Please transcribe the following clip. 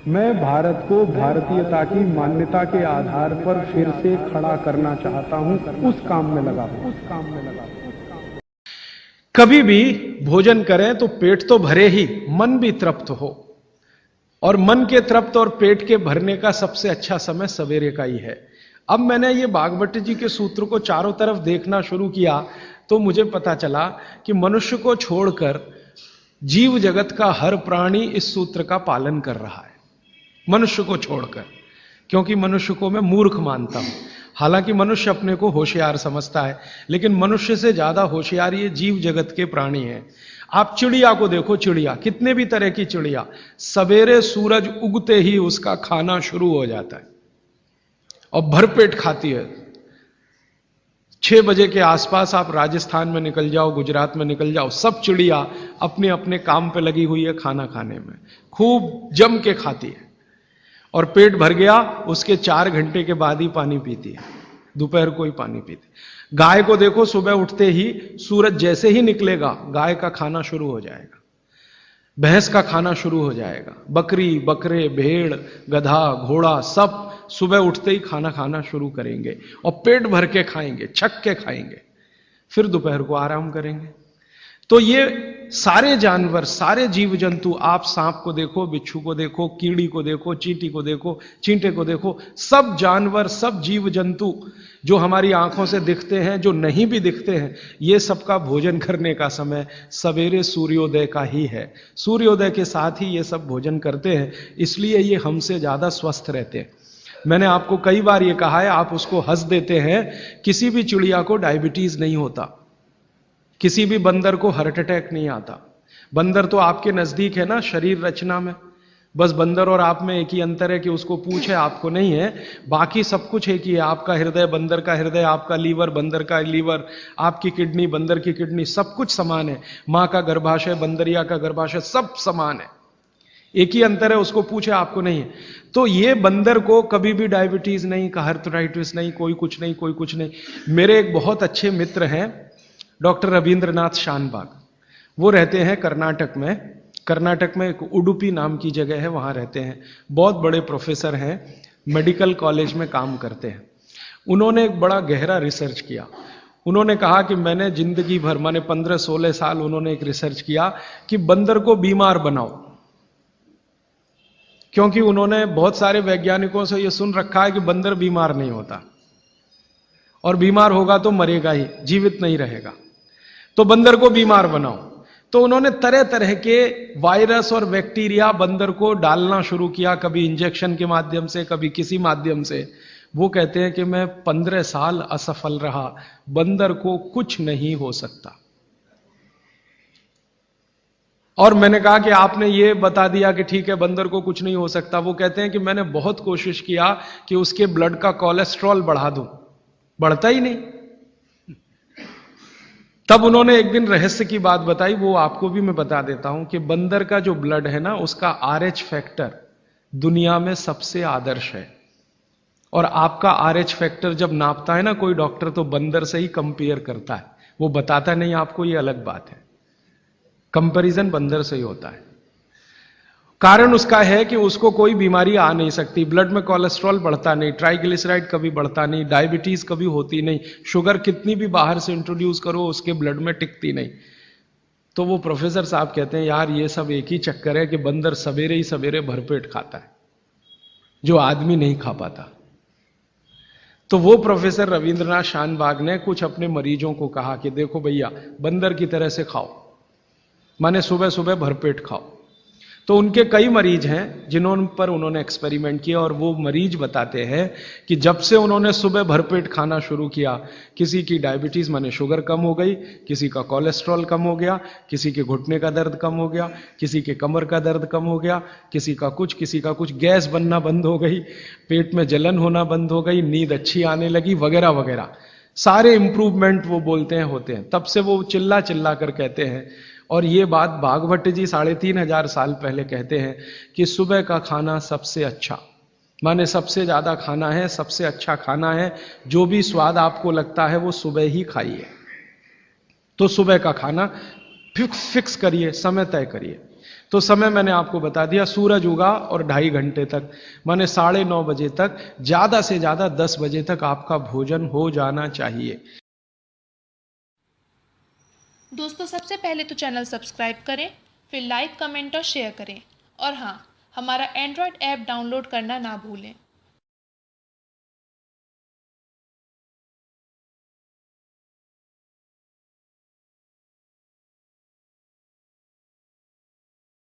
मैं भारत को भारतीयता की मान्यता के आधार पर फिर से खड़ा करना चाहता हूं, उस काम में लगा हूं। कभी भी भोजन करें तो पेट तो भरे ही, मन भी तृप्त हो। और मन के तृप्त और पेट के भरने का सबसे अच्छा समय सवेरे का ही है। अब मैंने ये भागवत जी के सूत्र को चारों तरफ देखना शुरू किया तो मुझे पता चला कि मनुष्य को छोड़कर जीव जगत का हर प्राणी इस सूत्र का पालन कर रहा है, मनुष्य को छोड़कर। क्योंकि मनुष्य को मैं मूर्ख मानता हूं। हालांकि मनुष्य अपने को होशियार समझता है, लेकिन मनुष्य से ज्यादा होशियार ये जीव जगत के प्राणी हैं। आप चिड़िया को देखो, चिड़िया, कितने भी तरह की चिड़िया, सवेरे सूरज उगते ही उसका खाना शुरू हो जाता है और भरपेट खाती है। 6 बजे के आसपास आप राजस्थान में निकल जाओ, गुजरात में निकल जाओ, सब चिड़िया अपने अपने काम पे लगी हुई है, खाना खाने में खूब जम के खाती है। और पेट भर गया, उसके 4 घंटे के बाद ही पानी पीती है, दोपहर को ही पानी पीती है। गाय को देखो, सुबह उठते ही सूरज जैसे ही निकलेगा गाय का खाना शुरू हो जाएगा, भैंस का खाना शुरू हो जाएगा। बकरी, बकरे, भेड़, गधा, घोड़ा सब सुबह उठते ही खाना खाना शुरू करेंगे और पेट भर के खाएंगे, छक के खाएंगे, फिर दोपहर को आराम करेंगे। तो ये सारे जानवर, सारे जीव जंतु, आप सांप को देखो, बिच्छू को देखो, कीड़ी को देखो, चींटी को देखो, चींटे को देखो, सब जानवर, सब जीव जंतु जो हमारी आंखों से दिखते हैं, जो नहीं भी दिखते हैं, ये सबका भोजन करने का समय सवेरे सूर्योदय का ही है। सूर्योदय के साथ ही ये सब भोजन करते हैं, इसलिए ये हमसे ज्यादा स्वस्थ रहते हैं। मैंने आपको कई बार ये कहा है, आप उसको हंस देते हैं। किसी भी चिड़िया को डायबिटीज नहीं होता, किसी भी बंदर को हार्ट अटैक नहीं आता। बंदर तो आपके नजदीक है ना शरीर रचना में, बस बंदर और आप में एक ही अंतर है कि उसको पूंछ है, आपको नहीं है। बाकी सब कुछ एक ही है। आपका हृदय बंदर का हृदय, आपका लीवर बंदर का लीवर, आपकी किडनी बंदर की किडनी, सब कुछ समान है। मां का गर्भाशय, बंदरिया का गर्भाशय, सब समान है। एक ही अंतर है, उसको पूछे, आपको नहीं है। तो ये बंदर को कभी भी डायबिटीज नहीं, आर्थराइटिस नहीं, कोई कुछ नहीं, कोई कुछ नहीं। मेरे एक बहुत अच्छे मित्र हैं डॉक्टर रविंद्रनाथ शानबाग, वो रहते हैं कर्नाटक में। कर्नाटक में एक उडुपी नाम की जगह है, वहां रहते हैं। बहुत बड़े प्रोफेसर हैं, मेडिकल कॉलेज में काम करते हैं। उन्होंने एक बड़ा गहरा रिसर्च किया। उन्होंने कहा कि मैंने जिंदगी भर, माने 15-16 साल उन्होंने एक रिसर्च किया कि बंदर को बीमार बनाओ। क्योंकि उन्होंने बहुत सारे वैज्ञानिकों से यह सुन रखा है कि बंदर बीमार नहीं होता, और बीमार होगा तो मरेगा ही, जीवित नहीं रहेगा। तो बंदर को बीमार बनाओ। तो उन्होंने तरह तरह के वायरस और बैक्टीरिया बंदर को डालना शुरू किया, कभी इंजेक्शन के माध्यम से, कभी किसी माध्यम से। वो कहते हैं कि मैं 15 साल असफल रहा, बंदर को कुछ नहीं हो सकता। और मैंने कहा कि आपने ये बता दिया कि ठीक है बंदर को कुछ नहीं हो सकता। वो कहते हैं कि मैंने बहुत कोशिश किया कि उसके ब्लड का कोलेस्ट्रॉल बढ़ा दूं, बढ़ता ही नहीं। तब उन्होंने एक दिन रहस्य की बात बताई, वो आपको भी मैं बता देता हूं कि बंदर का जो ब्लड है ना, उसका RH फैक्टर दुनिया में सबसे आदर्श है। और आपका RH फैक्टर जब नापता है ना कोई डॉक्टर, तो बंदर से ही कंपेयर करता है, वो बताता नहीं आपको, ये अलग बात है। कंपैरिजन बंदर से ही होता है। कारण उसका है कि उसको कोई बीमारी आ नहीं सकती, ब्लड में कोलेस्ट्रॉल बढ़ता नहीं, ट्राइग्लिसराइड कभी बढ़ता नहीं, डायबिटीज कभी होती नहीं, शुगर कितनी भी बाहर से इंट्रोड्यूस करो उसके ब्लड में टिकती नहीं। तो वो प्रोफेसर साहब कहते हैं यार ये सब एक ही चक्कर है कि बंदर सवेरे ही सवेरे भरपेट खाता है, जो आदमी नहीं खा पाता। तो वो प्रोफेसर रविंद्रनाथ शानबाग ने कुछ अपने मरीजों को कहा कि देखो भैया, बंदर की तरह से खाओ, माने सुबह सुबह भरपेट खाओ। तो उनके कई मरीज हैं जिन्होंने पर उन्होंने एक्सपेरिमेंट किया, और वो मरीज बताते हैं कि जब से उन्होंने सुबह भरपेट खाना शुरू किया, किसी की डायबिटीज माने शुगर कम हो गई, किसी का कोलेस्ट्रॉल कम हो गया, किसी के घुटने का दर्द कम हो गया, किसी के कमर का दर्द कम हो गया, किसी का कुछ, गैस बनना बंद हो गई, पेट में जलन होना बंद हो गई, नींद अच्छी आने लगी, वगैरह वगैरह। सारे इंप्रूवमेंट वो बोलते हैं होते हैं। तब से वो चिल्ला चिल्ला कर कहते हैं, और ये बात भागवत जी 3500 साल पहले कहते हैं कि सुबह का खाना सबसे अच्छा, माने सबसे ज्यादा खाना है, सबसे अच्छा खाना है। जो भी स्वाद आपको लगता है वो सुबह ही खाइए। तो सुबह का खाना फिक्स करिए, समय तय करिए। तो समय मैंने आपको बता दिया, सूरज उगा और 2.5 घंटे तक, माने 9:30 बजे तक, ज्यादा से ज्यादा 10 बजे तक आपका भोजन हो जाना चाहिए। दोस्तों, सबसे पहले तो चैनल सब्सक्राइब करें, फिर लाइक, कमेंट और शेयर करें। और हाँ, हमारा एंड्रॉयड ऐप डाउनलोड करना ना भूलें।